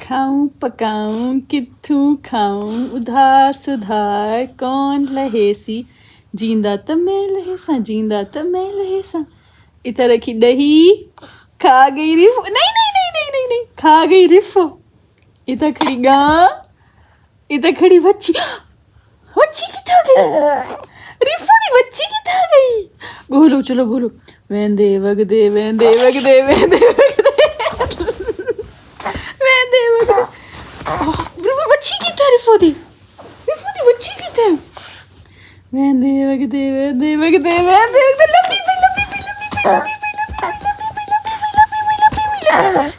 खाऊं पकाऊं कित्थू खाऊं उधार सुधार कौन लहेसी जींदा त मैं लहेसा जींदा त मैं लहेसा इधर रखी दही खा गई रिफो नहीं नहीं नहीं नहीं नहीं नहीं खा गई रिफो इधर खड़ी गां इधर खड़ी बच्ची बच्ची किथा गई रिफो दी बच्ची किथा गई गोलो चलो गोलो वेंदे वगदे वेंदे वगदे वेंदे वगदे वेंदे वगदे रिफो बच्ची किथा रिफो दी बच्ची किथा वेंदे वगदे वेंदे वगदे वेंदे वगदे लपी पे लपी पे लपी पे लपी पे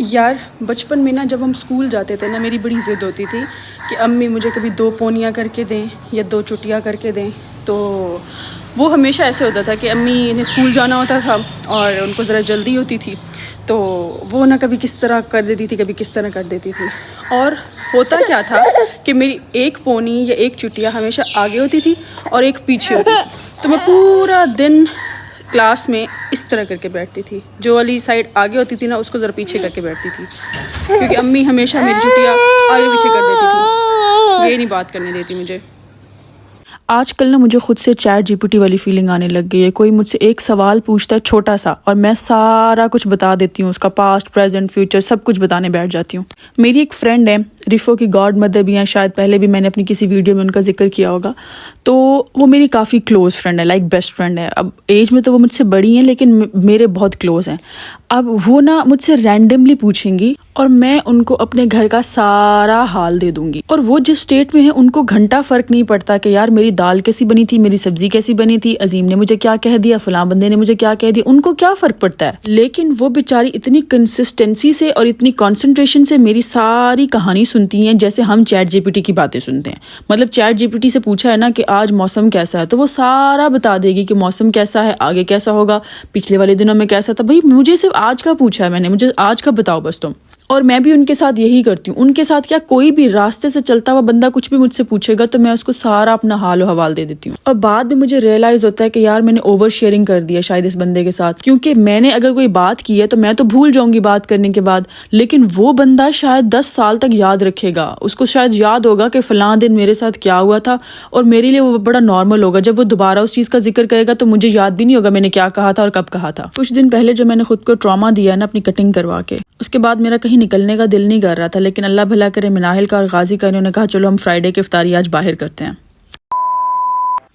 यार बचपन में ना जब हम स्कूल जाते थे ना मेरी बड़ी ज़िद होती थी कि अम्मी मुझे कभी 2 पोनियाँ करके दें या 2 चुटियाँ करके दें। तो वो हमेशा ऐसे होता था कि अम्मी ने स्कूल जाना होता था और उनको ज़रा जल्दी होती थी तो वो ना कभी किस तरह कर देती थी कभी किस तरह कर देती थी। और होता क्या था कि मेरी एक पोनी या एक चुटिया हमेशा आगे होती थी और एक पीछे होती थी। तो मैं पूरा दिन क्लास में इस तरह करके बैठती थी, जो वाली साइड आगे होती थी ना उसको ज़रा पीछे करके बैठती थी क्योंकि अम्मी हमेशा मेरी चुटिया आगे पीछे कर देती थी, ये नहीं बात करने देती मुझे। आजकल ना मुझे खुद से चैट जीपीटी वाली फीलिंग आने लग गई है। कोई मुझसे एक सवाल पूछता है छोटा सा और मैं सारा कुछ बता देती हूँ, उसका पास्ट प्रेजेंट फ्यूचर सब कुछ बताने बैठ जाती हूँ। मेरी एक फ्रेंड है, रिफो की गॉड मदर भी हैं, शायद पहले भी मैंने अपनी किसी वीडियो में उनका जिक्र किया होगा। तो वो मेरी काफ़ी क्लोज़ फ्रेंड है, लाइक बेस्ट फ्रेंड है। अब एज में तो वो मुझसे बड़ी हैं लेकिन मेरे बहुत क्लोज़ हैं। अब वो ना मुझसे रैंडमली पूछेंगी और मैं उनको अपने घर का सारा हाल दे दूंगी। और वो जिस स्टेट में है उनको घंटा फ़र्क नहीं पड़ता कि यार मेरी दाल कैसी बनी थी, मेरी सब्जी कैसी बनी थी, अजीम ने मुझे क्या कह दिया, फलां बंदे ने मुझे क्या कह दिया, उनको क्या फ़र्क पड़ता है। लेकिन वो बेचारी इतनी कंसिस्टेंसी से और इतनी कॉन्सेंट्रेशन से मेरी सारी कहानी सुनती हैं जैसे हम चैट जीपीटी की बातें सुनते हैं। मतलब चैट जीपीटी से पूछा है ना कि आज मौसम कैसा है तो वो सारा बता देगी कि मौसम कैसा है, आगे कैसा होगा, पिछले वाले दिनों में कैसा था। भाई मुझे सिर्फ आज का पूछा है मैंने, मुझे आज का बताओ बस तुम। और मैं भी उनके साथ यही करती हूँ। उनके साथ क्या, कोई भी रास्ते से चलता हुआ बंदा कुछ भी मुझसे पूछेगा तो मैं उसको सारा अपना हाल और हवाल दे देती हूँ। और बाद में मुझे रियलाइज होता है कि यार मैंने ओवर शेयरिंग कर दिया शायद इस बंदे के साथ, क्योंकि मैंने अगर कोई बात की है तो मैं तो भूल जाऊंगी बात करने के बाद, लेकिन वो बंदा शायद 10 साल तक याद रखेगा। उसको शायद याद होगा कि फलां दिन मेरे साथ क्या हुआ था और मेरे लिए वो बड़ा नॉर्मल होगा। जब वो दोबारा उस चीज़ का जिक्र करेगा तो मुझे याद भी नहीं होगा मैंने क्या कहा था और कब कहा था। कुछ दिन पहले जो मैंने खुद को ट्रॉमा दिया ना अपनी कटिंग करवा के, उसके बाद मेरा कहीं निकलने का दिल नहीं कर रहा था, लेकिन अल्लाह भला करे मिनाहिल का और गाजी का, इन्होंने कहा चलो हम फ्राइडे की इफ्तारी आज बाहर करते हैं।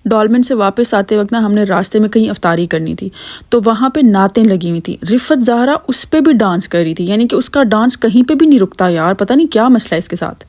डॉल्मेन से वापस आते वक्त ना हमने रास्ते में कहीं इफ्तारी करनी थी तो वहाँ पे नातें लगी हुई थी। रिफत ज़हरा उस पे भी डांस कर रही थी, यानी कि उसका डांस कहीं पे भी नहीं रुकता यार, पता नहीं क्या मसला है इसके साथ।